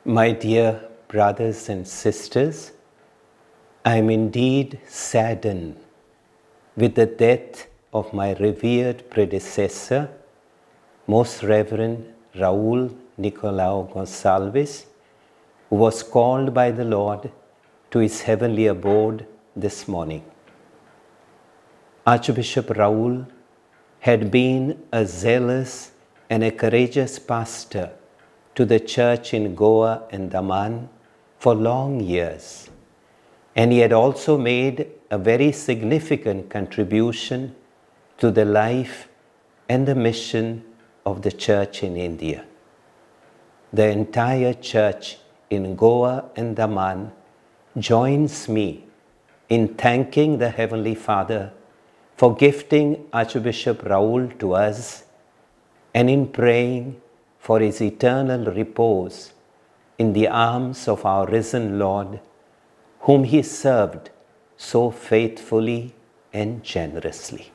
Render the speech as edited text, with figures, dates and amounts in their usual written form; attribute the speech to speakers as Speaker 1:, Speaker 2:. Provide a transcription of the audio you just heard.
Speaker 1: My dear brothers and sisters, I am indeed saddened with the death of my revered predecessor, Most Reverend Raul Nicolau Gonsalves, who was called by the Lord to his heavenly abode this morning. Archbishop Raul had been a zealous and a courageous pastor to the church in Goa and Daman for long years, and he had also made a very significant contribution to the life and the mission of the church in India. The entire church in Goa and Daman joins me in thanking the Heavenly Father for gifting Archbishop Raul to us and in praying for his eternal repose in the arms of our risen Lord, whom he served so faithfully and generously.